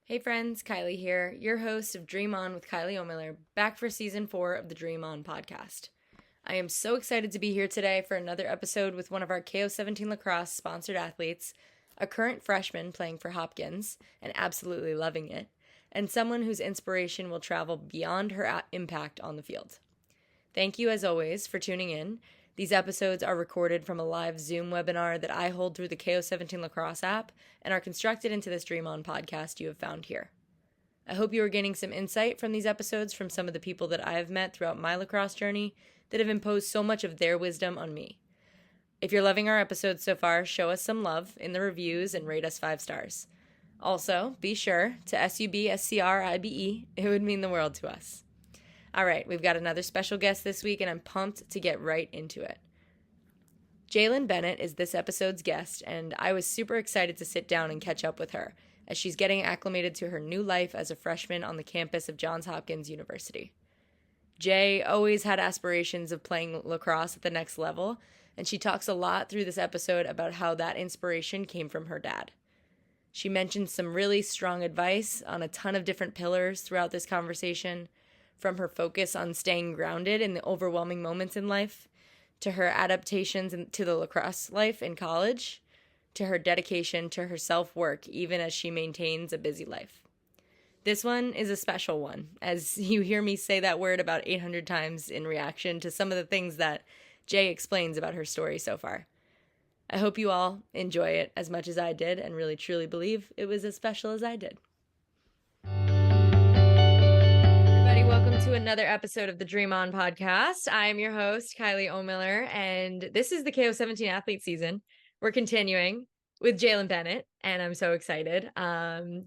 Hey friends, Kylie here, your host of Dream On with Kylie O'Miller, back for season 4 of the Dream On podcast. I am so excited to be here today for another episode with one of our KO17 lacrosse sponsored athletes, a current freshman playing for Hopkins and absolutely loving it, and someone whose inspiration will travel beyond her impact on the field. Thank you, as always, for tuning in. These episodes are recorded from a live Zoom webinar that I hold through the KO17 Lacrosse app and are constructed into this Dream On podcast you have found here. I hope you are gaining some insight from these episodes from some of the people that I have met throughout my lacrosse journey that have imposed so much of their wisdom on me. If you're loving our episodes so far, show us some love in the reviews and rate us 5 stars. Also, be sure to SUBSCRIBE. It would mean the world to us. All right, we've got another special guest this week, and I'm pumped to get right into it. Jaelyn Bennett is this episode's guest, and I was super excited to sit down and catch up with her, as she's getting acclimated to her new life as a freshman on the campus of Johns Hopkins University. Jay always had aspirations of playing lacrosse at the next level, and she talks a lot through this episode about how that inspiration came from her dad. She mentions some really strong advice on a ton of different pillars throughout this conversation, from her focus on staying grounded in the overwhelming moments in life, to her adaptations to the lacrosse life in college, to her dedication to her self-work even as she maintains a busy life. This one is a special one, as you hear me say that word about 800 times in reaction to some of the things that Jay explains about her story so far. I hope you all enjoy it as much as I did and really truly believe it was as special as I did. Welcome to another episode of the Dream On podcast. I am your host, Kylie O'Miller, and this is the KO17 athlete season. We're continuing with Jaelyn Bennett, and I'm so excited.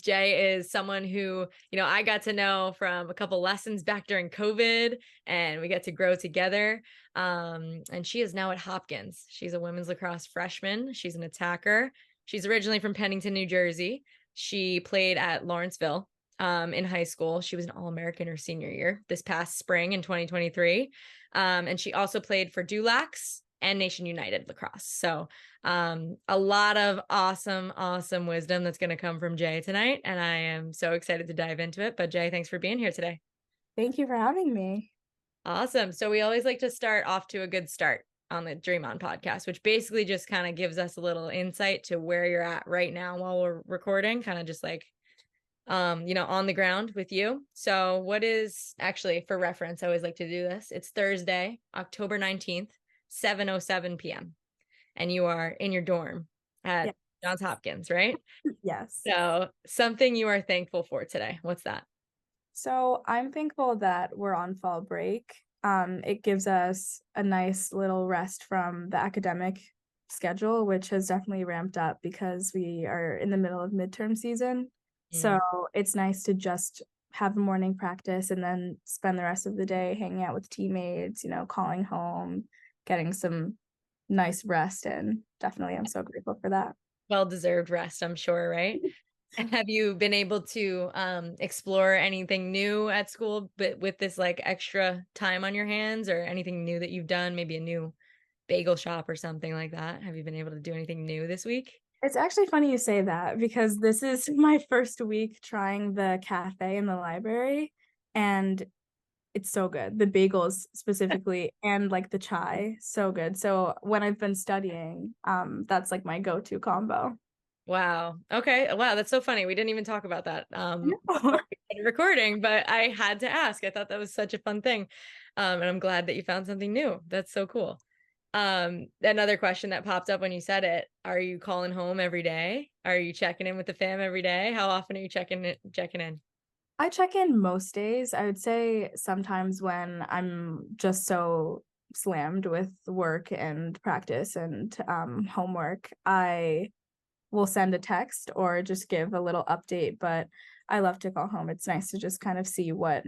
Jay is someone who, I got to know from a couple lessons back during COVID, and we get to grow together. And she is now at Hopkins. She's a women's lacrosse freshman. She's an attacker. She's originally from Pennington, New Jersey. She played at Lawrenceville in high school. She was an All-American her senior year this past spring in 2023. And she also played for Dulax and Nation United lacrosse. So a lot of awesome wisdom that's going to come from Jay tonight. And I am so excited to dive into it. But Jay, thanks for being here today. Thank you for having me. Awesome. So we always like to start off to a good start on the Dream On podcast, which basically just kind of gives us a little insight to where you're at right now while we're recording, kind of just like on the ground with you. So what is actually, for reference, I always like to do this. It's Thursday, October 19th, 7:07 p.m. And you are in your dorm at Johns Hopkins, right? Yes. So something you are thankful for today. What's that? So I'm thankful that we're on fall break. It gives us a nice little rest from the academic schedule, which has definitely ramped up because we are in the middle of midterm season. So it's nice to just have a morning practice and then spend the rest of the day hanging out with teammates, calling home, getting some nice rest. And definitely I'm so grateful for that. Well-deserved rest, I'm sure, right? And have you been able to explore anything new at school, but with this like extra time on your hands, or anything new that you've done, maybe a new bagel shop or something like that? Have you been able to do anything new this week? It's actually funny you say that because this is my first week trying the cafe in the library, and it's so good. The bagels specifically and like the chai, so good. So when I've been studying, that's like my go-to combo. Wow. Okay. Wow, that's so funny. We didn't even talk about that No. recording, but I had to ask. I thought that was such a fun thing. And I'm glad that you found something new. That's so cool. Another question that popped up when you said it, are you calling home every day? Are you checking in with the fam every day? How often are you checking in? I check in most days. I would say sometimes when I'm just so slammed with work and practice and homework, I will send a text or just give a little update, but I love to call home. It's nice to just kind of see what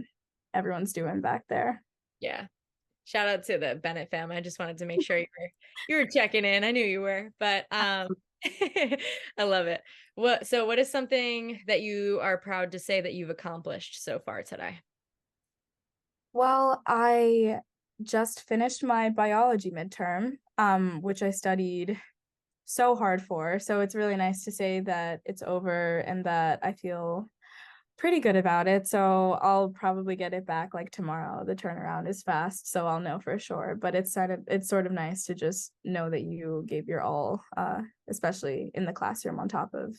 everyone's doing back there. Yeah. Shout out to the Bennett fam. I just wanted to make sure you were checking in. I knew you were, but I love it. What is something that you are proud to say that you've accomplished so far today? Well, I just finished my biology midterm, which I studied so hard for. So it's really nice to say that it's over and that I feel pretty good about it. So I'll probably get it back like tomorrow. The turnaround is fast, so I'll know for sure. But it's sort of nice to just know that you gave your all, especially in the classroom on top of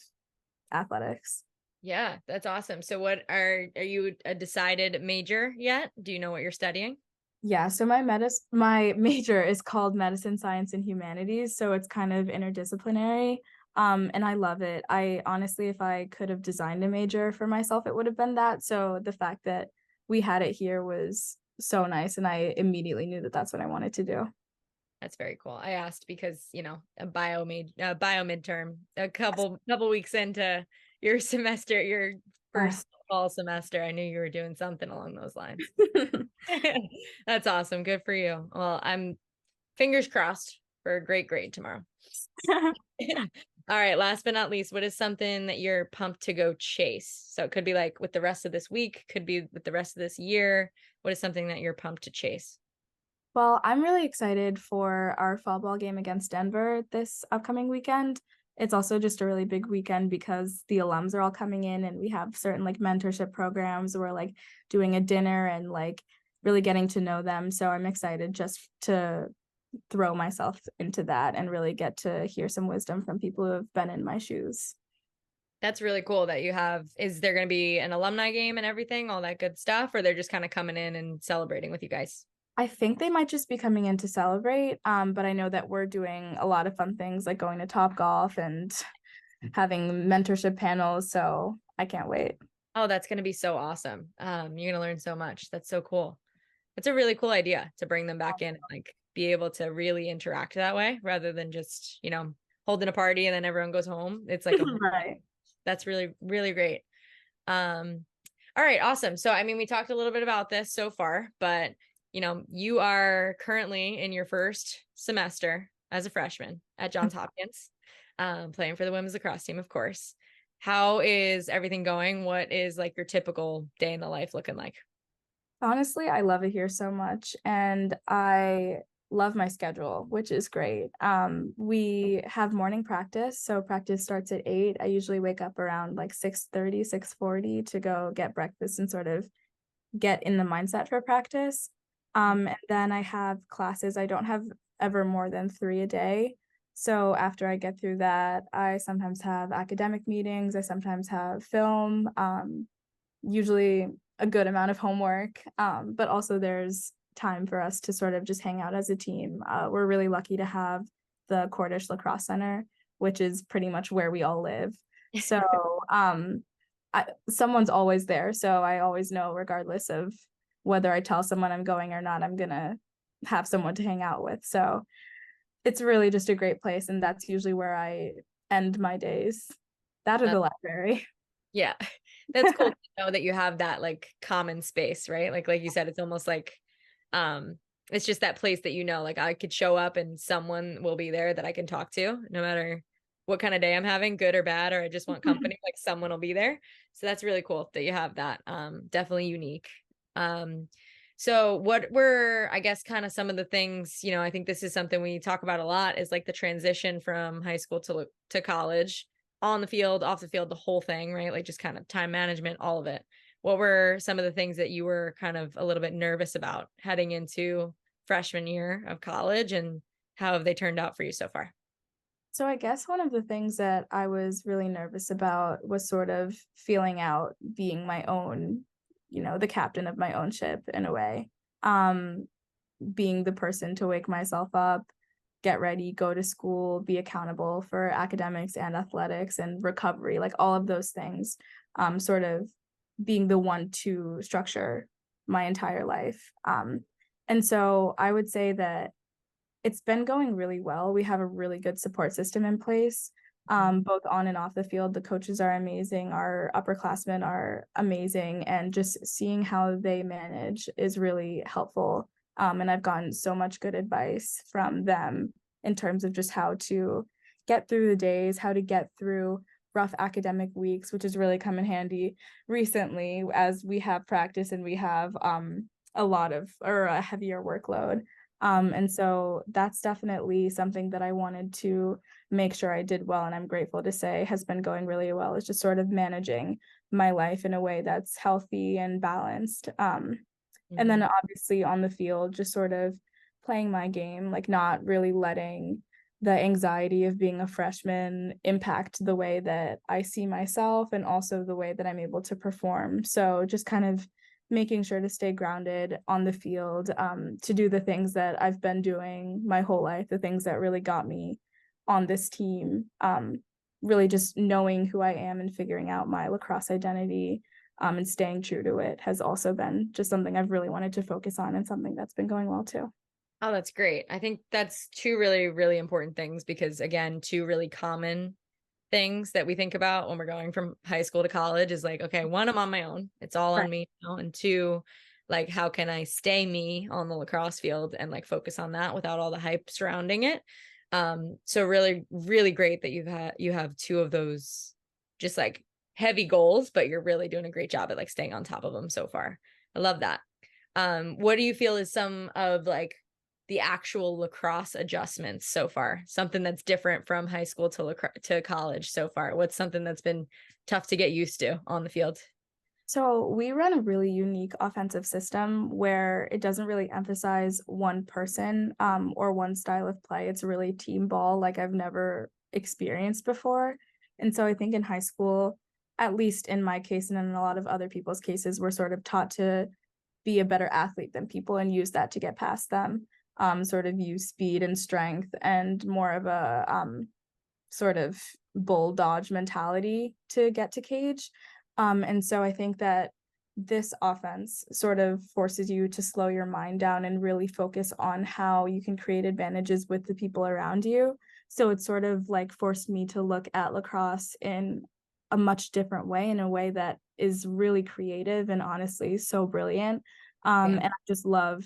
athletics. Yeah, that's awesome. So what are you a decided major yet? Do you know what you're studying? Yeah, so my major is called Medicine, Science, and Humanities, so it's kind of interdisciplinary. And I love it. I honestly, if I could have designed a major for myself, it would have been that. So the fact that we had it here was so nice, and I immediately knew that that's what I wanted to do. That's very cool. I asked because, a bio midterm, a couple weeks into your semester, your Uh, first fall semester, I knew you were doing something along those lines. That's awesome. Good for you. Well, I'm fingers crossed for a great grade tomorrow. All right, last but not least, what is something that you're pumped to go chase? So it could be like with the rest of this week, could be with the rest of this year. What is something that you're pumped to chase? Well, I'm really excited for our fall ball game against Denver this upcoming weekend. It's also just a really big weekend because the alums are all coming in and we have certain like mentorship programs. We're like doing a dinner and like really getting to know them. So I'm excited just to throw myself into that and really get to hear some wisdom from people who have been in my shoes. That's really cool that you have. Is there going to be an alumni game and everything, all that good stuff, or they're just kind of coming in and celebrating with you guys? I think they might just be coming in to celebrate. But I know that we're doing a lot of fun things like going to Top Golf and having mentorship panels. So I can't wait. Oh, that's going to be so awesome. You're going to learn so much. That's so cool. It's a really cool idea to bring them back in and like be able to really interact that way rather than just, holding a party and then everyone goes home. It's like Right. that's really, really great. All right, awesome. So, I mean, we talked a little bit about this so far, but you are currently in your first semester as a freshman at Johns Hopkins, playing for the women's lacrosse team, of course. How is everything going? What is like your typical day in the life looking like? Honestly, I love it here so much, and I love my schedule, which is great. We have morning practice, so practice starts at 8. I usually wake up around like 6:30, 6:40 to go get breakfast and sort of get in the mindset for practice. And then I have classes. I don't have ever more than 3 a day. So after I get through that, I sometimes have academic meetings. I sometimes have film, usually a good amount of homework. But also there's time for us to sort of just hang out as a team. We're really lucky to have the Cordish Lacrosse Center, which is pretty much where we all live. So someone's always there. So I always know, regardless of whether I tell someone I'm going or not, I'm gonna have someone to hang out with. So it's really just a great place, and that's usually where I end my days. That or the library. Yeah. That's cool to know that you have that like common space, right? Like you said, it's almost like it's just that place that like I could show up and someone will be there that I can talk to no matter what kind of day I'm having, good or bad, or I just want company, like someone will be there. So that's really cool that you have that. Definitely unique. So what were, I guess, kind of some of the things, I think this is something we talk about a lot is like the transition from high school to college, on the field, off the field, the whole thing, right? Like just kind of time management, all of it. What were some of the things that you were kind of a little bit nervous about heading into freshman year of college, and how have they turned out for you so far? So I guess one of the things that I was really nervous about was sort of feeling out being my own, the captain of my own ship in a way. Um, Being the person to wake myself up, get ready, go to school, be accountable for academics and athletics and recovery, like all of those things, sort of being the one to structure my entire life. And so I would say that it's been going really well. We have a really good support system in place, both on and off the field. The coaches are amazing. Our upperclassmen are amazing. And just seeing how they manage is really helpful. And I've gotten so much good advice from them in terms of just how to get through the days, how to get through rough academic weeks, which has really come in handy recently as we have practice and we have a heavier workload. And so that's definitely something that I wanted to make sure I did well. And I'm grateful to say has been going really well. It's just sort of managing my life in a way that's healthy and balanced. And Mhm. then obviously on the field, just sort of playing my game, like not really letting the anxiety of being a freshman impact the way that I see myself and also the way that I'm able to perform. So just kind of making sure to stay grounded on the field, to do the things that I've been doing my whole life, the things that really got me on this team. Really just knowing who I am and figuring out my lacrosse identity, and staying true to it has also been just something I've really wanted to focus on and something that's been going well too. Oh, that's great. I think that's two really, really important things because, again, two really common things that we think about when we're going from high school to college is like, okay, one, I'm on my own. It's all Right. on me now. And two, like, how can I stay me on the lacrosse field and like focus on that without all the hype surrounding it? So really, really great that you have two of those just like heavy goals, but you're really doing a great job at like staying on top of them so far. I love that. What do you feel is some of like the actual lacrosse adjustments so far? Something that's different from high school to college so far. What's something that's been tough to get used to on the field? So we run a really unique offensive system where it doesn't really emphasize one person, or one style of play. It's really team ball like I've never experienced before. And so I think in high school, at least in my case and in a lot of other people's cases, we're sort of taught to be a better athlete than people and use that to get past them. Sort of use speed and strength and more of a sort of bull dodge mentality to get to cage. And so I think that this offense sort of forces you to slow your mind down and really focus on how you can create advantages with the people around you. So it's sort of like forced me to look at lacrosse in a much different way, in a way that is really creative and honestly so brilliant. Yeah. And I just love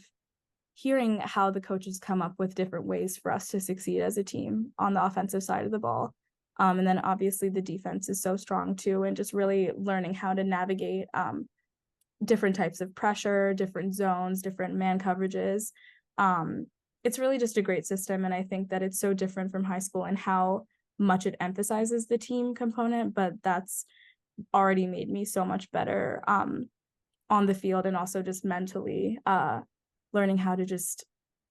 hearing how the coaches come up with different ways for us to succeed as a team on the offensive side of the ball. And then obviously the defense is so strong too, and just really learning how to navigate different types of pressure, different zones, different man coverages. Um, it's really just a great system. And I think that it's so different from high school and how much it emphasizes the team component, but that's already made me so much better on the field and also just mentally, learning how to just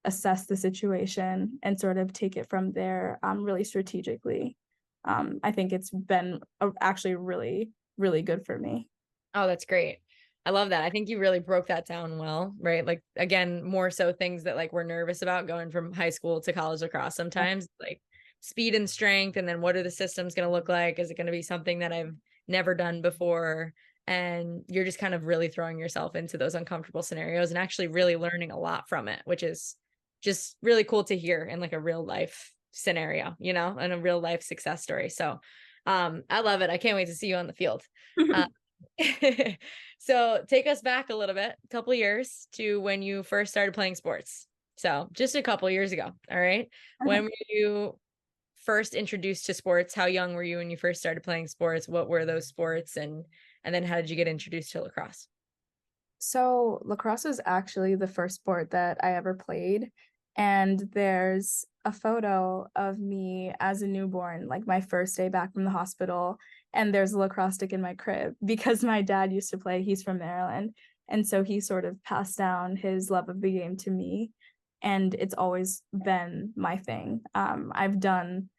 assess the situation and sort of take it from there, really strategically. I think it's been actually really, really good for me. Oh, that's great. I love that. I think you really broke that down well, right? Like again, more so things that like we're nervous about going from high school to college lacrosse sometimes, like speed and strength, and then what are the systems going to look like? Is it going to be something that I've never done before? And you're just kind of really throwing yourself into those uncomfortable scenarios and actually really learning a lot from it, which is just really cool to hear in like a real life scenario, you know, and a real life success story. So I love it. I can't wait to see you on the field. Uh, so take us back a little bit, a couple years to when you first started playing sports. So just a couple years ago. All right. When were you first introduced to sports? How young were you when you first started playing sports? What were those sports? And then how did you get introduced to lacrosse? So lacrosse was actually the first sport that I ever played. And there's a photo of me as a newborn, like my first day back from the hospital. And there's a lacrosse stick in my crib because my dad used to play. He's from Maryland. And so he sort of passed down his love of the game to me. And it's always been my thing. I've done,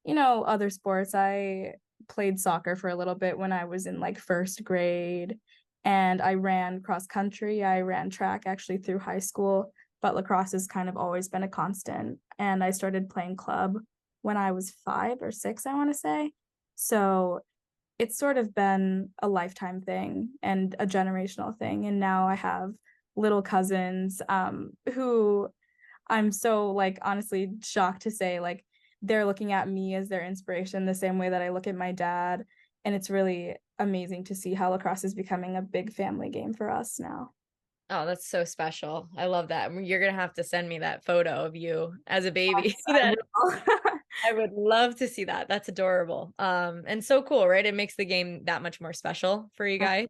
other sports. I played soccer for a little bit when I was in like first grade, and I ran cross country. I ran track actually through high school, but lacrosse has kind of always been a constant. And I started playing club when I was 5 or 6, I want to say. So it's sort of been a lifetime thing and a generational thing. And now I have little cousins, who I'm so like honestly shocked to say like they're looking at me as their inspiration the same way that I look at my dad. And it's really amazing to see how lacrosse is becoming a big family game for us now. Oh, that's so special. I love that. You're gonna have to send me that photo of you as a baby. Yes, I That will. I would love to see that. That's adorable. And so cool, right? It makes the game that much more special for you guys.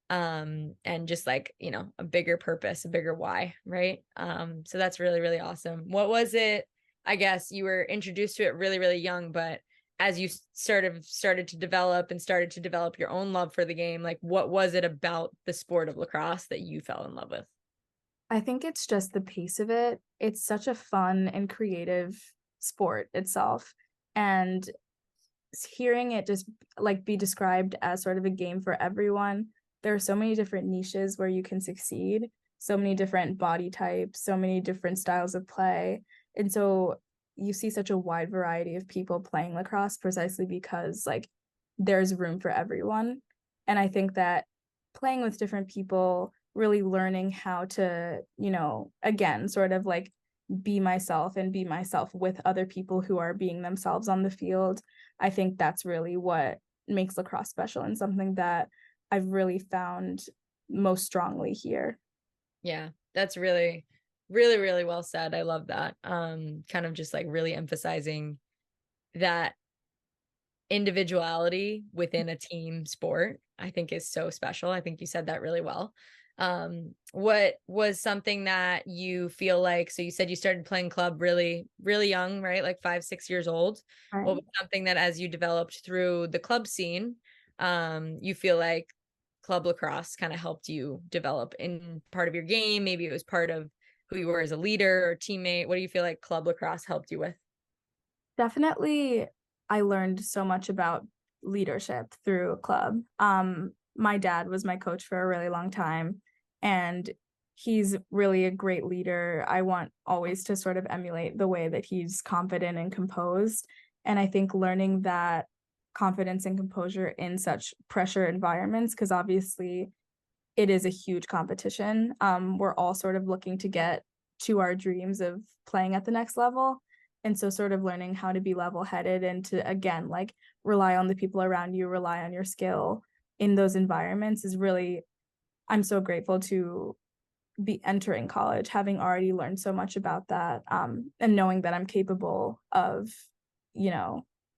And just like, you know, a bigger purpose, a bigger why, right? So that's really, really awesome. What was it? I guess you were introduced to it really, really young, but as you started to develop your own love for the game, like what was it about the sport of lacrosse that you fell in love with? I think it's just the pace of it. It's such a fun and creative sport itself. And hearing it just like be described as sort of a game for everyone, there are so many different niches where you can succeed, so many different body types, so many different styles of play. And so you see such a wide variety of people playing lacrosse precisely because like there's room for everyone. And I think that playing with different people, really learning how to, again, sort of like be myself and be myself with other people who are being themselves on the field. I think that's really what makes lacrosse special and something that I've really found most strongly here. Yeah, that's really, really, really well said. I love that. Kind of just like really emphasizing that individuality within a team sport, I think is so special. I think you said that really well. What was something that you feel like, so you said you started playing club really, really young, right? Like 5, 6 years old. Right. What was something that as you developed through the club scene, you feel like club lacrosse kind of helped you develop in part of your game? Maybe it was part of who you were as a leader or teammate. What do you feel like club lacrosse helped you with? Definitely, I learned so much about leadership through a club. My dad was my coach for a really long time, and he's really a great leader. I want always to sort of emulate the way that he's confident and composed. And I think learning that confidence and composure in such pressure environments, because obviously it is a huge competition. We're all sort of looking to get to our dreams of playing at the next level. And so sort of learning how to be level-headed and to, again, like rely on the people around you, rely on your skill in those environments is really, I'm so grateful to be entering college, having already learned so much about that, and knowing that I'm capable of,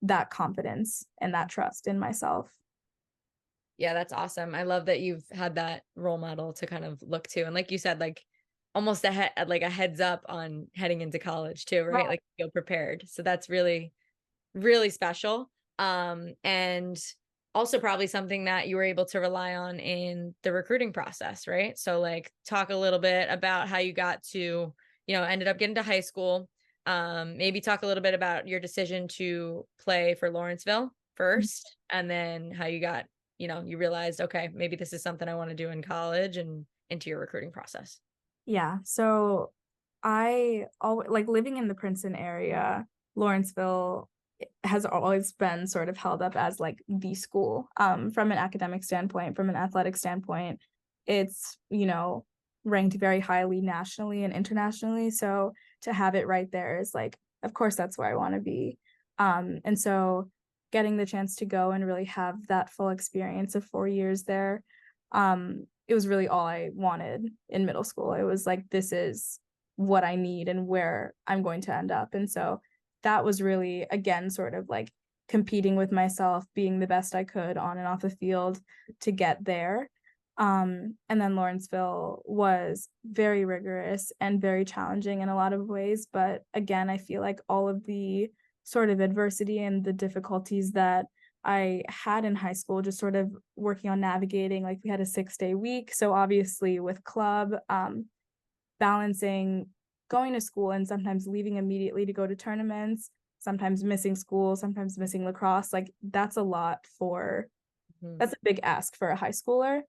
that confidence and that trust in myself. Yeah, that's awesome. I love that you've had that role model to kind of look to. And like you said, like almost like a heads up on heading into college too, right? Like feel prepared. So that's really, really special. And also probably something that you were able to rely on in the recruiting process, right? So like talk a little bit about how you got to, ended up getting to high school. Maybe talk a little bit about your decision to play for Lawrenceville first, and then how you got, you realized, okay, maybe this is something I want to do in college and into your recruiting process. Yeah. So I always like living in the Princeton area, Lawrenceville has always been sort of held up as like the school. From an academic standpoint, from an athletic standpoint, it's, ranked very highly nationally and internationally. So to have it right there is like, of course, that's where I want to be. And so getting the chance to go and really have that full experience of 4 years there, it was really all I wanted in middle school. It was like, this is what I need and where I'm going to end up. And so that was really, again, sort of like competing with myself, being the best I could on and off the field to get there. And then Lawrenceville was very rigorous and very challenging in a lot of ways. But again, I feel like all of the sort of adversity and the difficulties that I had in high school, just sort of working on navigating, like we had a 6-day week. So obviously with club, balancing going to school and sometimes leaving immediately to go to tournaments, sometimes missing school, sometimes missing lacrosse. Like that's a lot for, that's a big ask for a high schooler.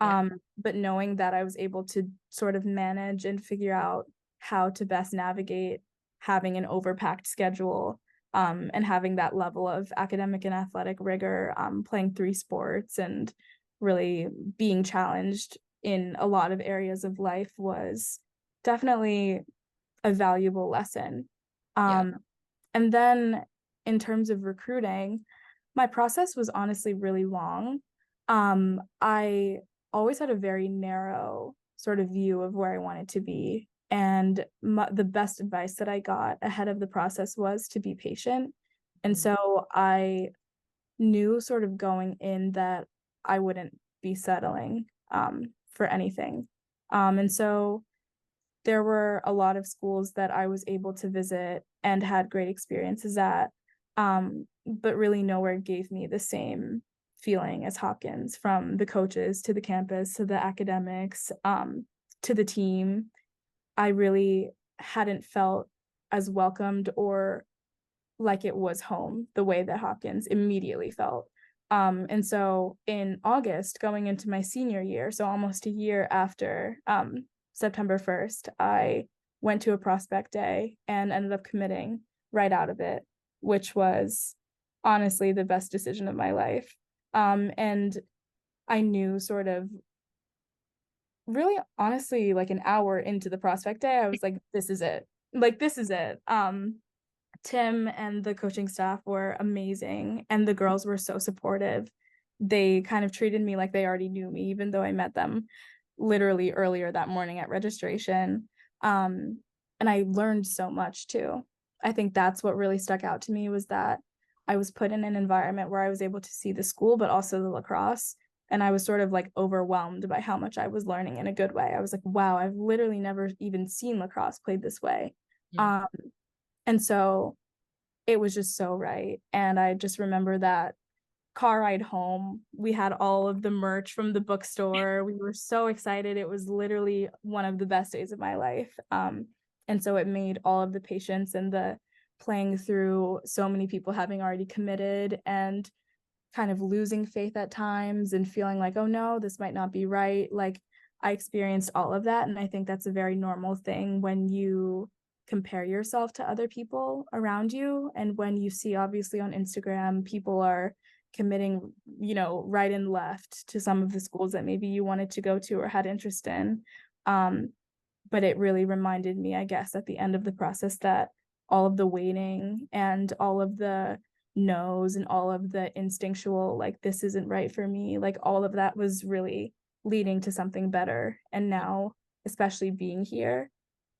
Yeah. But knowing that I was able to sort of manage and figure out how to best navigate having an overpacked schedule, and having that level of academic and athletic rigor, playing 3 sports and really being challenged in a lot of areas of life was definitely a valuable lesson. Yeah. And then in terms of recruiting, my process was honestly really long. I always had a very narrow sort of view of where I wanted to be. And the best advice that I got ahead of the process was to be patient. And so I knew sort of going in that I wouldn't be settling, for anything. And so there were a lot of schools that I was able to visit and had great experiences at. but really nowhere gave me the same feeling as Hopkins, from the coaches to the campus to the academics, to the team. I really hadn't felt as welcomed or like it was home the way that Hopkins immediately felt. And so in August, going into my senior year, so almost a year after September 1st, I went to a prospect day and ended up committing right out of it, which was honestly the best decision of my life. And I knew sort of really honestly like an hour into the prospect day, I was like, this is it. Like, this is it. Tim and the coaching staff were amazing, and the girls were so supportive. They kind of treated me like they already knew me, even though I met them literally earlier that morning at registration. And I learned so much too. I think that's what really stuck out to me, was that I was put in an environment where I was able to see the school, but also the lacrosse. And I was sort of like overwhelmed by how much I was learning in a good way. I was like, wow, I've literally never even seen lacrosse played this way. Mm. Um, and so it was just so right. And I just remember that car ride home, we had all of the merch from the bookstore. We were so excited. It was literally one of the best days of my life. And so it made all of the patience and the playing through so many people having already committed and kind of losing faith at times and feeling like, oh no, this might not be right. Like, I experienced all of that. And I think that's a very normal thing when you compare yourself to other people around you. And when you see, obviously, on Instagram, people are committing, right and left to some of the schools that maybe you wanted to go to or had interest in. But it really reminded me, I guess, at the end of the process, that all of the waiting and all of the no's and all of the instinctual, like, this isn't right for me, like, all of that was really leading to something better. And now, especially being here,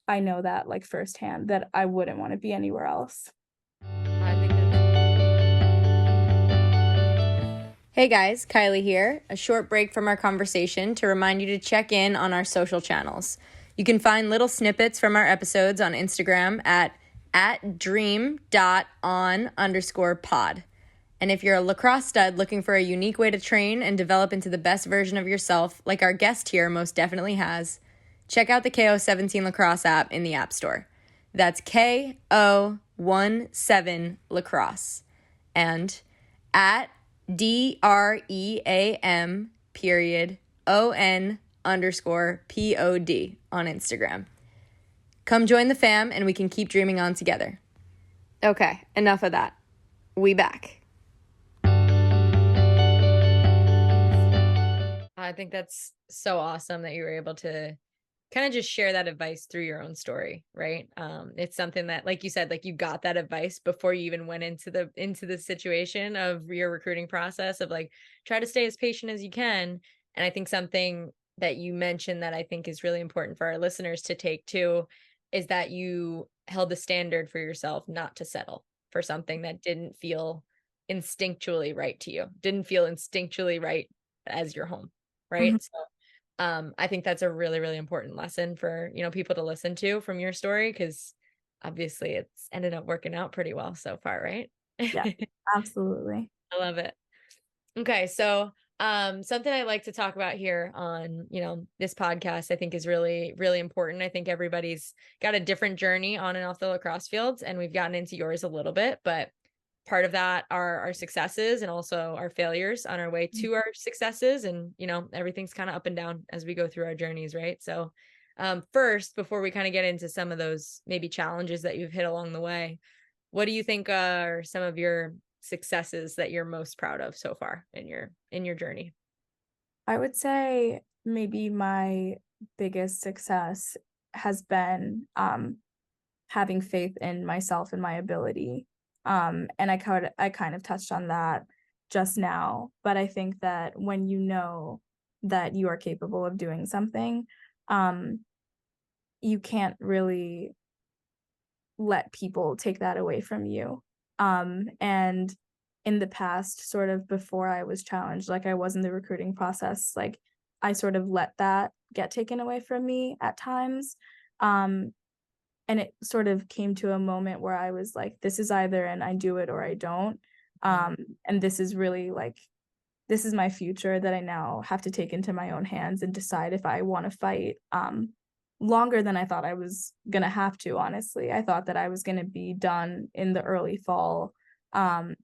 I know that, like, firsthand, that I wouldn't want to be anywhere else. I think that's... Hey guys, Kylie here. A short break from our conversation to remind you to check in on our social channels. You can find little snippets from our episodes on Instagram at dream.on_pod. And if you're a lacrosse stud looking for a unique way to train and develop into the best version of yourself, like our guest here most definitely has, check out the KO17 Lacrosse app in the App Store. That's KO17 Lacrosse. And at DREAM_ON_POD on Instagram. Come join the fam and we can keep dreaming on together. Okay, enough of that. We back. I think that's so awesome that you were able to kind of just share that advice through your own story, right? It's something that, like you said, like, you got that advice before you even went into the situation of your recruiting process, of like, try to stay as patient as you can. And I think something that you mentioned that I think is really important for our listeners to take too is that you held the standard for yourself not to settle for something that didn't feel instinctually right to you, didn't feel instinctually right as your home, right? Mhm. So I think that's a really, really important lesson for, people to listen to from your story, because obviously it's ended up working out pretty well so far, right? Yeah, I absolutely. love it. Okay, so something I like to talk about here on, this podcast, I think is really, really important. I think everybody's got a different journey on and off the lacrosse fields, and we've gotten into yours a little bit, but part of that are our successes and also our failures on our way to our successes. And, everything's kind of up and down as we go through our journeys, right? So first, before we kind of get into some of those maybe challenges that you've hit along the way, what do you think are some of your successes that you're most proud of so far in your journey? I would say maybe my biggest success has been having faith in myself and my ability. And I kind of touched on that just now, but I think that when you know that you are capable of doing something, you can't really let people take that away from you. And in the past, sort of before I was challenged, like, I was in the recruiting process, like, I sort of let that get taken away from me at times. Um, and it sort of came to a moment where I was like, this is either and I do it or I don't. And this is really like, this is my future that I now have to take into my own hands and decide if I want to fight longer than I thought I was going to have to, honestly. I thought that I was going to be done in the early fall, and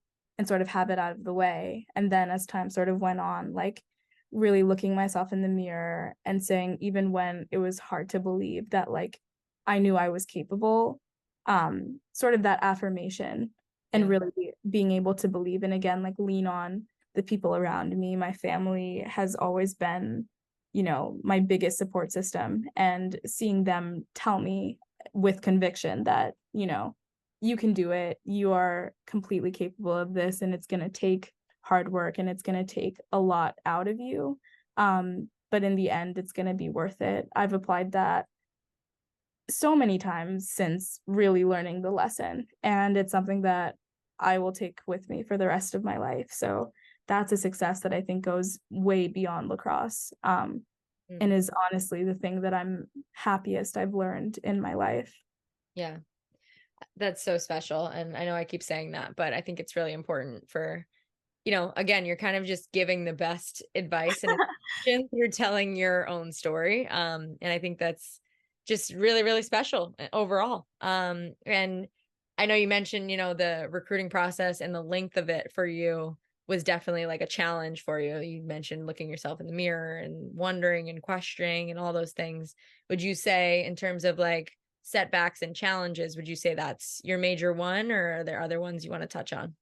sort of have it out of the way. And then as time sort of went on, like really looking myself in the mirror and saying, even when it was hard to believe that like I knew I was capable, sort of that affirmation and Yeah. really being able to believe and again, like lean on the people around me. My family has always been, you know, my biggest support system, and seeing them tell me with conviction that, you know, you can do it, you are completely capable of this, and it's going to take hard work and it's going to take a lot out of you, but in the end it's going to be worth it. I've applied that so many times since really learning the lesson, and it's something that I will take with me for the rest of my life. So that's a success that I think goes way beyond lacrosse, Mm. and is honestly the thing that I'm happiest I've learned in my life. Yeah. That's so special. And I know I keep saying that, but I think it's really important for, again, you're kind of just giving the best advice and instruction through telling your own story. And I think that's just really, really special overall. And I know you mentioned, the recruiting process and the length of it for you was definitely like a challenge for you. You mentioned looking yourself in the mirror and wondering and questioning and all those things. Would you say, in terms of like setbacks and challenges, would you say that's your major one, or are there other ones you want to touch on?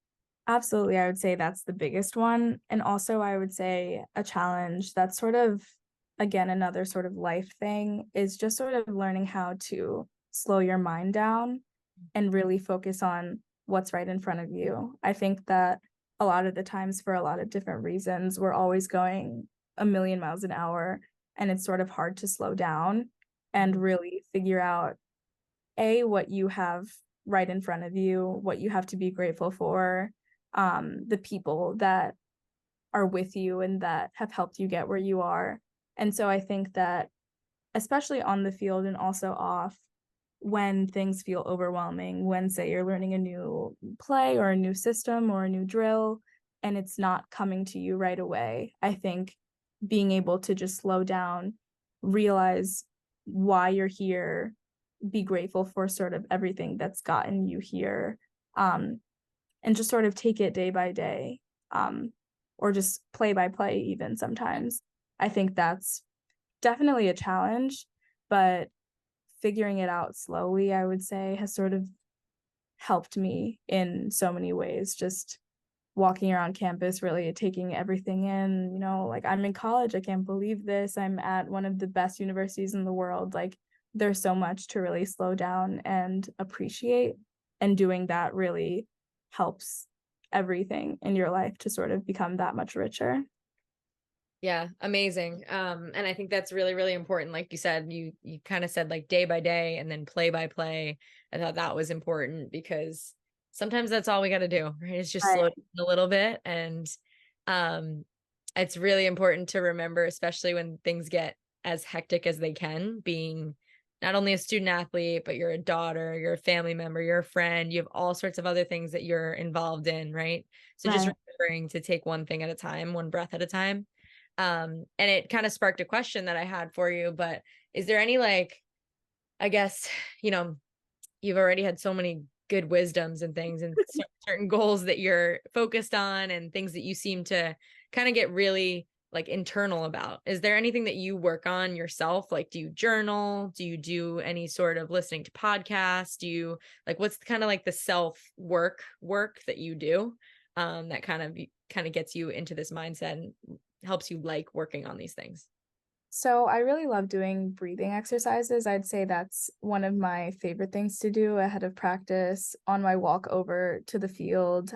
Absolutely, I would say that's the biggest one. And also, I would say a challenge that's sort of, again, another sort of life thing is just sort of learning how to slow your mind down and really focus on what's right in front of you. I think that a lot of the times, for a lot of different reasons, we're always going a million miles an hour, and it's sort of hard to slow down and really figure out what you have right in front of you, what you have to be grateful for, the people that are with you and that have helped you get where you are. And so I think that, especially on the field and also off, when things feel overwhelming, when, say, you're learning a new play or a new system or a new drill and it's not coming to you right away, I think being able to just slow down, realize why you're here, be grateful for sort of everything that's gotten you here, and just sort of take it day by day, or just play by play, even sometimes. I think that's definitely a challenge, but figuring it out slowly, I would say, has sort of helped me in so many ways. Just walking around campus, really taking everything in, like I'm in college, I can't believe this. I'm at one of the best universities in the world. Like there's so much to really slow down and appreciate. And doing that really helps everything in your life to sort of become that much richer. Yeah, amazing. And I think that's really, really important. Like you said, you kind of said like day by day and then play by play. I thought that was important because sometimes that's all we got to do, right? It's just slow Right. down a little bit. And um, it's really important to remember, especially when things get as hectic as they can, being not only a student athlete, but you're a daughter, you're a family member, you're a friend, you have all sorts of other things that you're involved in, right? So just Right. remembering to take one thing at a time, one breath at a time. And it kind of sparked a question that I had for you, but is there any, like, I guess, you know, you've already had so many good wisdoms and things and certain goals that you're focused on and things that you seem to kind of get really like internal about. Is there anything that you work on yourself? Like, do you journal? Do you do any sort of listening to podcasts? Do you like, what's kind of like the self work that you do that kind of gets you into this mindset and helps you like working on these things? So I really love doing breathing exercises. I'd say that's one of my favorite things to do ahead of practice, on my walk over to the field,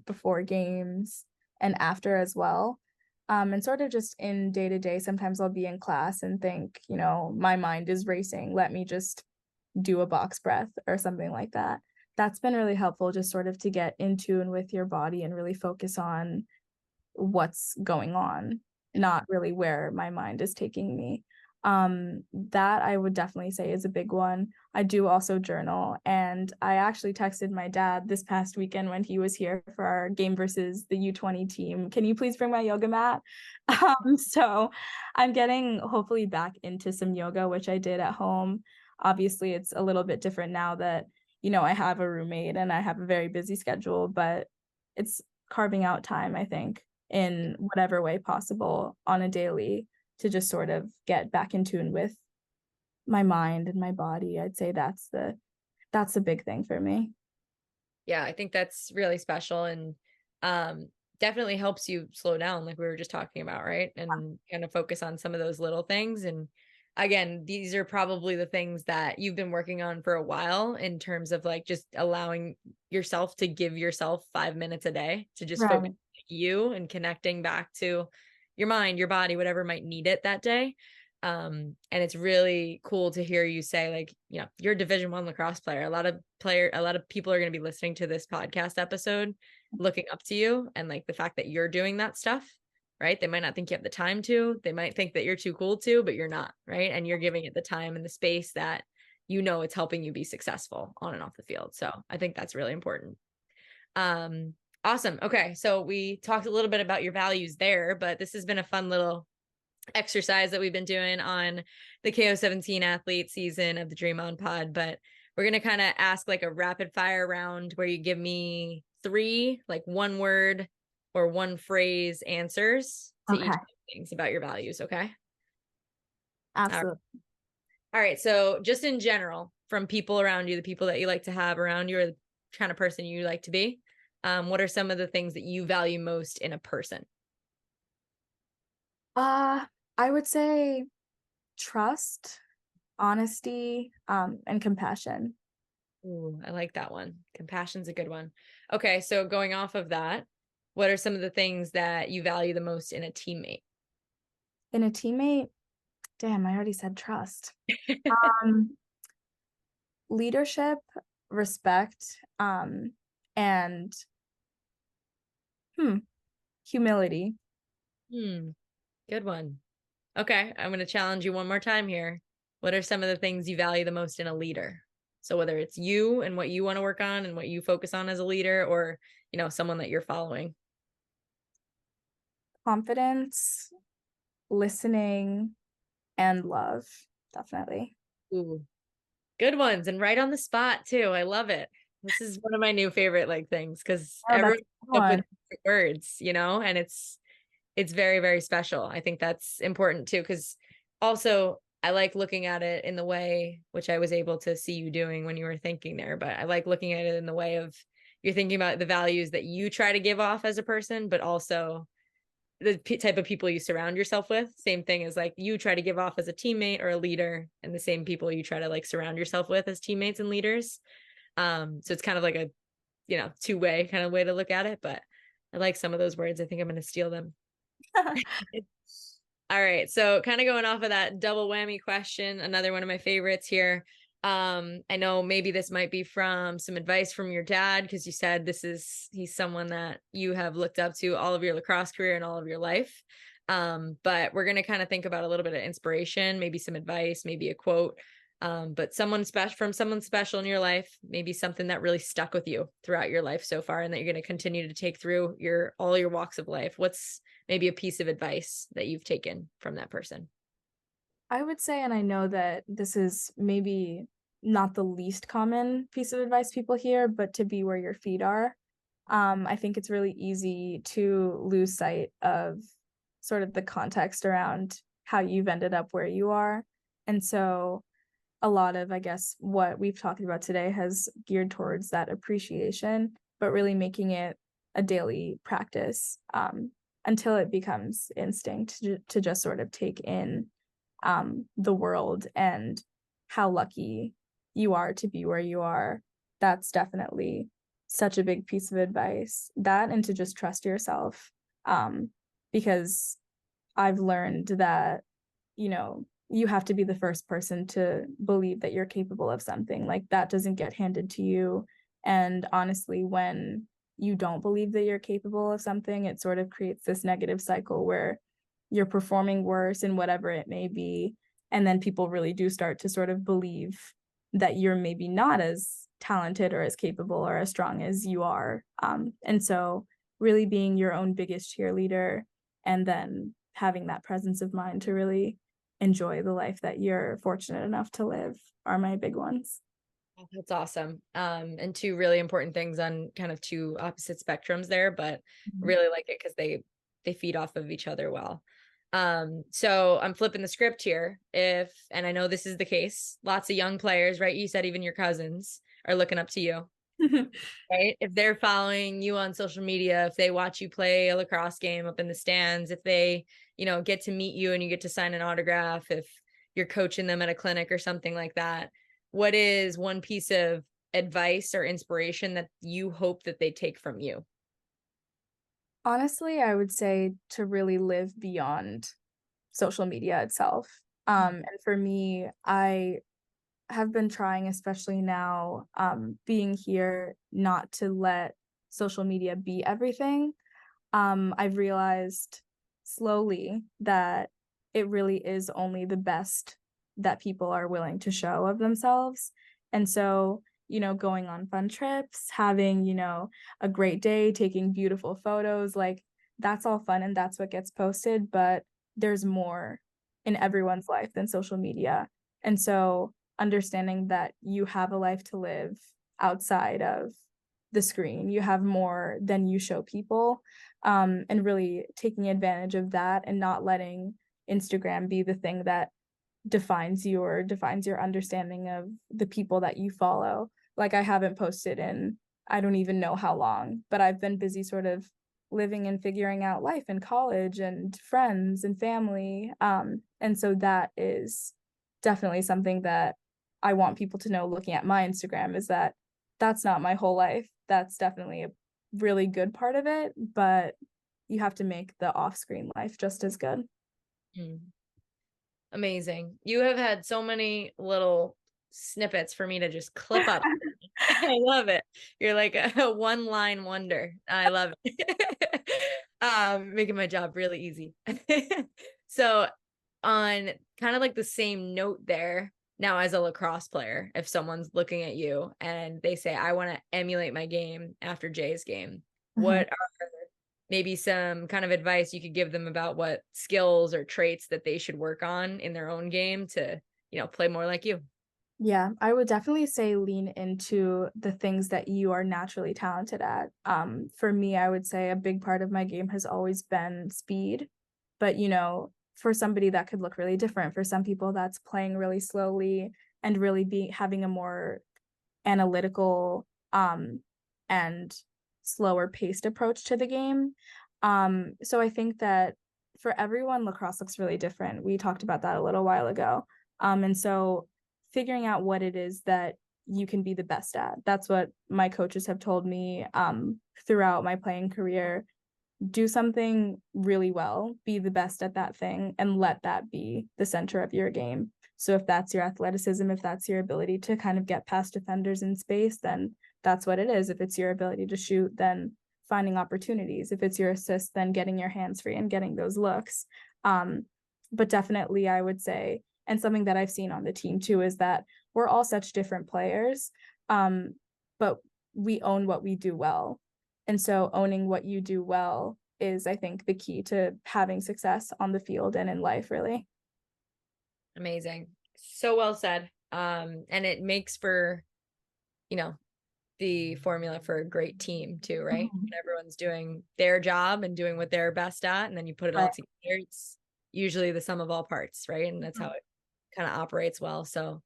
before games and after as well. And sort of just in day to day, sometimes I'll be in class and think, my mind is racing. Let me just do a box breath or something like that. That's been really helpful, just sort of to get in tune with your body and really focus on what's going on, not really where my mind is taking me. That I would definitely say is a big one. I do also journal, and I actually texted my dad this past weekend when he was here for our game versus the U20 team. Can you please bring my yoga mat? So I'm getting hopefully back into some yoga, which I did at home. Obviously, it's a little bit different now that, I have a roommate and I have a very busy schedule, but it's carving out time, I think, in whatever way possible on a daily to just sort of get back in tune with my mind and my body. I'd say that's the big thing for me. Yeah, I think that's really special, and definitely helps you slow down, like we were just talking about, right? And kind of focus on some of those little things. And again, these are probably the things that you've been working on for a while, in terms of like just allowing yourself to give yourself 5 minutes a day to just focus Right. on you and connecting back to your mind, your body, whatever might need it that day. And it's really cool to hear you say, like, you're a Division I lacrosse player. A lot of people are going to be listening to this podcast episode looking up to you, and like the fact that you're doing that stuff, right? They might not think you have the time to, they might think that you're too cool to, but you're not, right? And you're giving it the time and the space that it's helping you be successful on and off the field. So I think that's really important. Awesome. Okay, so we talked a little bit about your values there, but this has been a fun little exercise that we've been doing on the KO17 athlete season of the Dream On pod. But we're going to kind of ask like a rapid fire round where you give me 3 like one word or one phrase answers to each Okay. of the things about your values. Okay. Absolutely. All right. So just in general, from people around you, the people that you like to have around you, or the kind of person you like to be, what are some of the things that you value most in a person? I would say trust, honesty, and compassion. Ooh, I like that one. Compassion's a good one. Okay, so going off of that, what are some of the things that you value the most in a teammate? In a teammate, damn, I already said trust. Um, Leadership, respect, and humility. Good one. Okay, I'm going to challenge you one more time here. What are some of the things you value the most in a leader? So whether it's you and what you want to work on and what you focus on as a leader, or, someone that you're following. Confidence, listening, and love, definitely. Ooh, good ones, and right on the spot too. I love it. This is one of my new favorite like things, because Oh, everyone that's a good comes up with one. different words, and it's very, very special. I think that's important too, because also I like looking at it in the way which I was able to see you doing when you were thinking there, but I like looking at it in the way of you're thinking about the values that you try to give off as a person, but also the type of people you surround yourself with. Same thing as like you try to give off as a teammate or a leader, and the same people you try to like surround yourself with as teammates and leaders. So it's kind of like a, two-way kind of way to look at it, but I like some of those words. I think I'm going to steal them. All right. So kind of going off of that double whammy question, another one of my favorites here. I know maybe this might be from some advice from your dad, because you said he's someone that you have looked up to all of your lacrosse career and all of your life. But we're going to kind of think about a little bit of inspiration, maybe some advice, maybe a quote. But someone special in your life, maybe something that really stuck with you throughout your life so far, and that you're going to continue to take through all your walks of life. What's maybe a piece of advice that you've taken from that person? I would say, and I know that this is maybe not the least common piece of advice people hear, but to be where your feet are. I think it's really easy to lose sight of sort of the context around how you've ended up where you are. And so a lot of, I guess, what we've talked about today has geared towards that appreciation, but really making it a daily practice, until it becomes instinct to just sort of take in the world and how lucky you are to be where you are. That's definitely such a big piece of advice. That, and to just trust yourself, because I've learned that, you have to be the first person to believe that you're capable of something. Like, that doesn't get handed to you. And honestly, when you don't believe that you're capable of something, it sort of creates this negative cycle where you're performing worse in whatever it may be. And then people really do start to sort of believe that you're maybe not as talented or as capable or as strong as you are. And so really being your own biggest cheerleader and then having that presence of mind to really enjoy the life that you're fortunate enough to live are my big ones. That's awesome. And two really important things on kind of two opposite spectrums there, but really like it because they feed off of each other well. So I'm flipping the script here. And I know this is the case, lots of young players, right? You said even your cousins are looking up to you, right? If they're following you on social media, if they watch you play a lacrosse game up in the stands, if they, get to meet you and you get to sign an autograph, if you're coaching them at a clinic or something like that, what is one piece of advice or inspiration that you hope that they take from you? Honestly, I would say to really live beyond social media itself. And for me, I have been trying, especially now, being here, not to let social media be everything. I've realized slowly that it really is only the best that people are willing to show of themselves. And so, going on fun trips, having, a great day, taking beautiful photos, like that's all fun and that's what gets posted, but there's more in everyone's life than social media. And so, understanding that you have a life to live outside of the screen, you have more than you show people, and really taking advantage of that and not letting Instagram be the thing that defines you or defines your understanding of the people that you follow. Like I haven't posted in I don't even know how long, but I've been busy sort of living and figuring out life in college and friends and family. And so that is definitely something that I want people to know looking at my Instagram, is that that's not my whole life. That's definitely a really good part of it, but you have to make the off-screen life just as good. Amazing. You have had so many little snippets for me to just clip up. I love it. You're like a one-line wonder. I love it. Making my job really easy. So on kind of like the same note there, now as a lacrosse player, if someone's looking at you and they say, I want to emulate my game after Jay's game, what are maybe some kind of advice you could give them about what skills or traits that they should work on in their own game to, play more like you? Yeah, I would definitely say lean into the things that you are naturally talented at. For me, I would say a big part of my game has always been speed, but for somebody that could look really different. For some people, that's playing really slowly and really having a more analytical and slower paced approach to the game. So I think that for everyone, lacrosse looks really different. We talked about that a little while ago. And so figuring out what it is that you can be the best at. That's what my coaches have told me throughout my playing career. Do something really well, be the best at that thing, and let that be the center of your game. So if that's your athleticism, if that's your ability to kind of get past defenders in space, then that's what it is. If it's your ability to shoot, then finding opportunities. If it's your assist, then getting your hands free and getting those looks. But definitely, I would say, and something that I've seen on the team too, is that we're all such different players, but we own what we do well. And so owning what you do well is, I think, the key to having success on the field and in life, really. Amazing. So well said. And it makes for, the formula for a great team too, right? Mhm. When everyone's doing their job and doing what they're best at, and then you put it all Right. together, it's usually the sum of all parts, right? And that's how it kind of operates well. So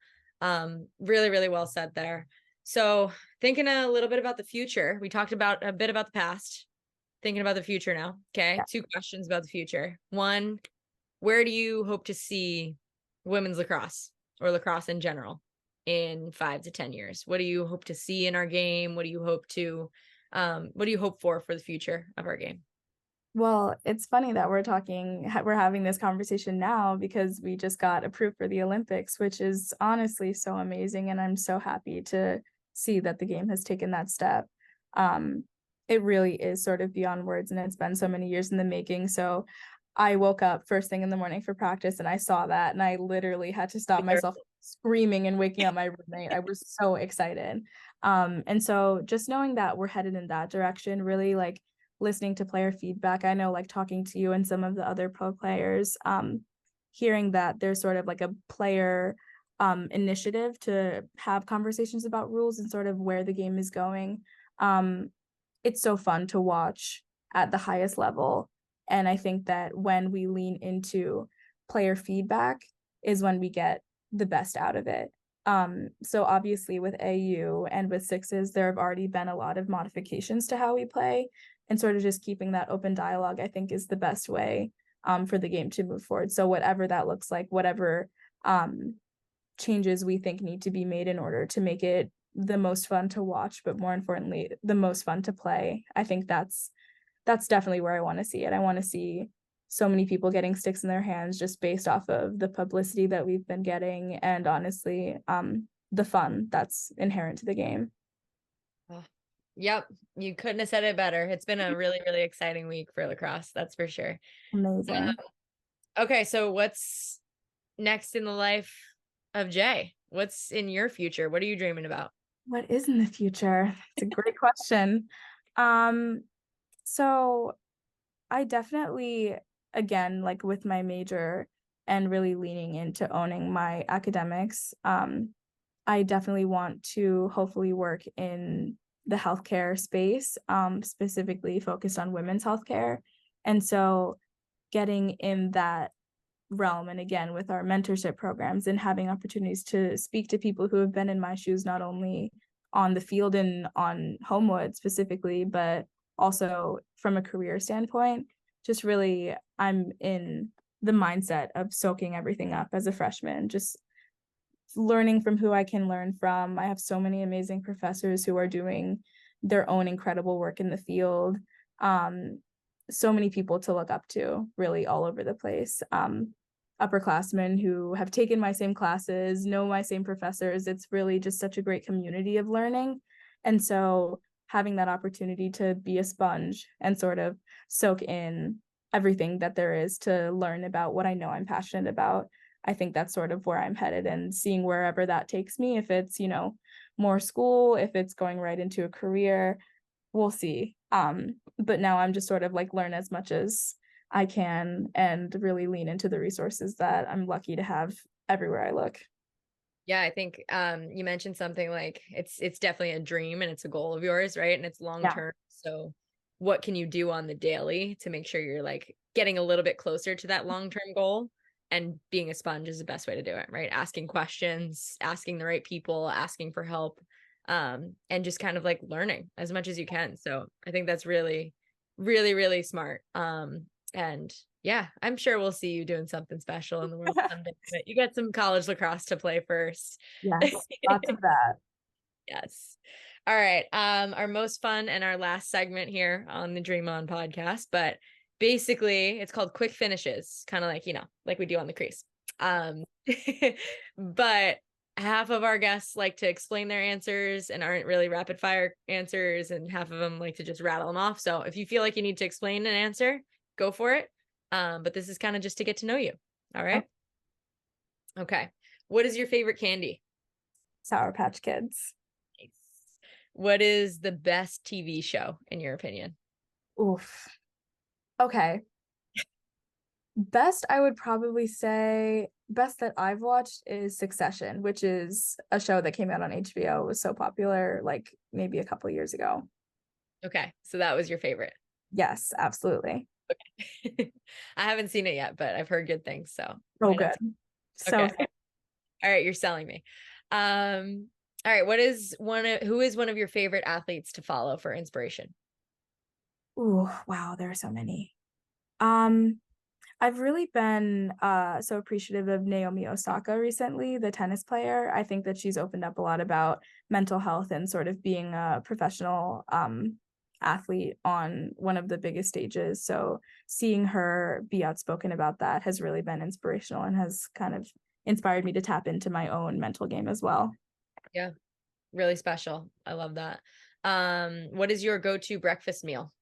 really, really well said there. So thinking a little bit about the future, we talked about a bit about the past, thinking about the future now. Okay. Yeah. 2 questions about the future. One, where do you hope to see women's lacrosse or lacrosse in general in 5 to 10 years? What do you hope to see in our game? What do you hope for the future of our game? Well, it's funny that we're having this conversation now because we just got approved for the Olympics, which is honestly so amazing. And I'm so happy to see that the game has taken that step. It really is sort of beyond words, and it's been so many years in the making. So I woke up first thing in the morning for practice and I saw that and I literally had to stop myself screaming and waking up my roommate. I was so excited. And so just knowing that we're headed in that direction, really like listening to player feedback. I know like talking to you and some of the other pro players, hearing that there's sort of like a player initiative to have conversations about rules and sort of where the game is going. It's so fun to watch at the highest level. And I think that when we lean into player feedback is when we get the best out of it. So obviously with AU and with sixes, there have already been a lot of modifications to how we play, and sort of just keeping that open dialogue, I think, is the best way for the game to move forward. So whatever that looks like, whatever changes we think need to be made in order to make it the most fun to watch, but more importantly, the most fun to play. I think that's definitely where I want to see it. I want to see so many people getting sticks in their hands just based off of the publicity that we've been getting, and honestly, the fun that's inherent to the game. Oh, yep, you couldn't have said it better. It's been a really, really exciting week for lacrosse, that's for sure. Amazing. Okay, so what's next in the life of Jay? What's in your future? What are you dreaming about? What is in the future? It's a great question. So I definitely, again, like with my major and really leaning into owning my academics, I definitely want to hopefully work in the healthcare space, specifically focused on women's healthcare. And so getting in that realm, and again with our mentorship programs and having opportunities to speak to people who have been in my shoes, not only on the field and on Homewood specifically, but also from a career standpoint, just really I'm in the mindset of soaking everything up as a freshman, just learning from who I can learn from. I have so many amazing professors who are doing their own incredible work in the field. So many people to look up to, really all over the place. Upperclassmen who have taken my same classes, know my same professors. It's really just such a great community of learning. And so having that opportunity to be a sponge and sort of soak in everything that there is to learn about what I know I'm passionate about, I think that's sort of where I'm headed, and seeing wherever that takes me. If it's, more school, if it's going right into a career, we'll see. But now I'm just sort of like learn as much as I can and really lean into the resources that I'm lucky to have everywhere I look. Yeah, I think you mentioned something like it's definitely a dream and it's a goal of yours, right? And it's long term. So what can you do on the daily to make sure you're like getting a little bit closer to that long-term goal? And being a sponge is the best way to do it, right? Asking questions, asking the right people, asking for help, and just kind of like learning as much as you can. So I think that's really, really, really smart. And yeah, I'm sure we'll see you doing something special in the world someday. But you got some college lacrosse to play first. Yes, lots of that. Yes. All right. Our most fun and our last segment here on the Dream On podcast, but basically it's called quick finishes, kind of like, like we do on the crease. But half of our guests like to explain their answers and aren't really rapid fire answers, and half of them like to just rattle them off. So if you feel like you need to explain an answer, go for it. But this is kind of just to get to know you. All right. Okay. What is your favorite candy? Sour Patch Kids. Nice. What is the best TV show in your opinion? Oof. Okay. Best, I would probably say best that I've watched is Succession, which is a show that came out on HBO. It was so popular, like maybe a couple years ago. Okay, so that was your favorite. Yes, absolutely. Okay. I haven't seen it yet, but I've heard good things. So good. Okay. All right, you're selling me. All right, who is one of your favorite athletes to follow for inspiration? Ooh, wow, there are so many. I've really been so appreciative of Naomi Osaka recently, the tennis player. I think that she's opened up a lot about mental health and sort of being a professional athlete on one of the biggest stages. So seeing her be outspoken about that has really been inspirational and has kind of inspired me to tap into my own mental game as well. Yeah, really special. I love that. What is your go-to breakfast meal?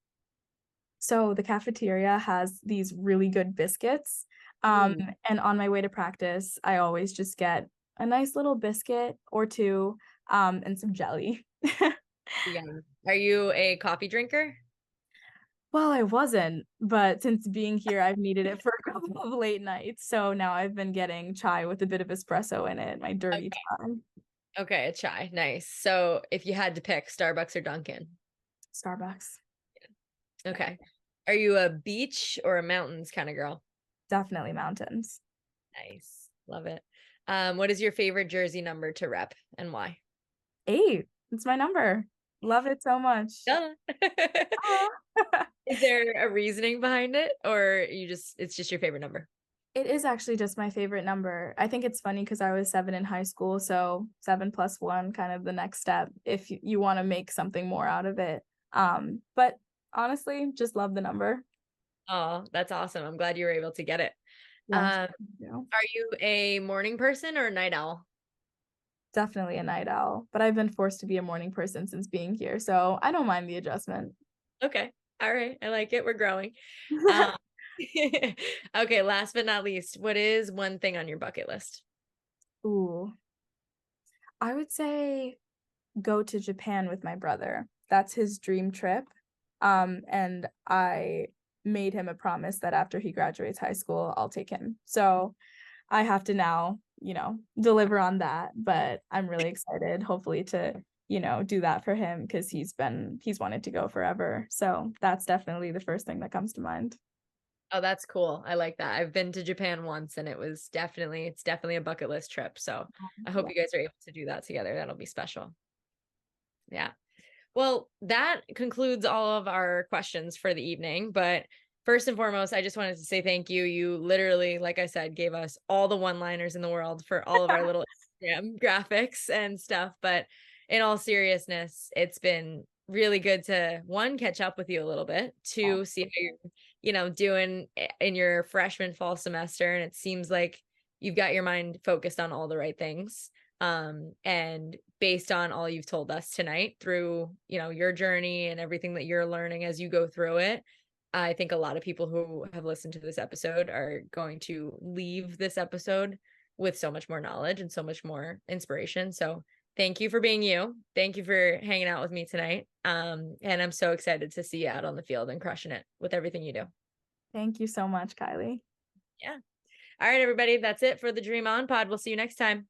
So the cafeteria has these really good biscuits. Um, Ooh, and on my way to practice, I always just get a nice little biscuit or two, and some jelly. yeah. Are you a coffee drinker? Well, I wasn't, but since being here, I've needed it for a couple of late nights. So now I've been getting chai with a bit of espresso in it, my dirty time. Okay, a chai. Nice. So if you had to pick Starbucks or Dunkin'. Starbucks. Okay. Are you a beach or a mountains kind of girl? Definitely mountains. Nice. Love it. What is your favorite jersey number to rep and why? 8. It's my number. Love it so much. Duh. Aw. Is there a reasoning behind it or it's just your favorite number? It is actually just my favorite number. I think it's funny because I was 7 in high school, so 7 plus 1, kind of the next step if you want to make something more out of it. But honestly, just love the number. Oh, that's awesome. I'm glad you were able to get it. Yes, Um, you know, are you a morning person or a night owl? definitely a night owl. But I've been forced to be a morning person since being here, so I don't mind the adjustment. Okay. All right. I like it. We're growing. Um, okay. Last but not least, what is one thing on your bucket list? Ooh, I would say go to Japan with my brother. That's his dream trip. And I made him a promise that after he graduates high school, I'll take him. So I have to now, deliver on that. But I'm really excited, hopefully, to, do that for him because he's wanted to go forever. So that's definitely the first thing that comes to mind. Oh, that's cool. I like that. I've been to Japan once and it's definitely a bucket list trip. So I hope Yeah. you guys are able to do that together. That'll be special. Yeah. Well, that concludes all of our questions for the evening. But first and foremost, I just wanted to say thank you. You literally, like I said, gave us all the one-liners in the world for all of our little Instagram graphics and stuff. But in all seriousness, it's been really good to one, catch up with you a little bit, two, see how you're, doing in your freshman fall semester. And it seems like you've got your mind focused on all the right things. And based on all you've told us tonight through, your journey and everything that you're learning as you go through it, I think a lot of people who have listened to this episode are going to leave this episode with so much more knowledge and so much more inspiration. So thank you for being you. Thank you for hanging out with me tonight. And I'm so excited to see you out on the field and crushing it with everything you do. Thank you so much, Kylie. Yeah. All right, everybody. That's it for the Dream On Pod. We'll see you next time.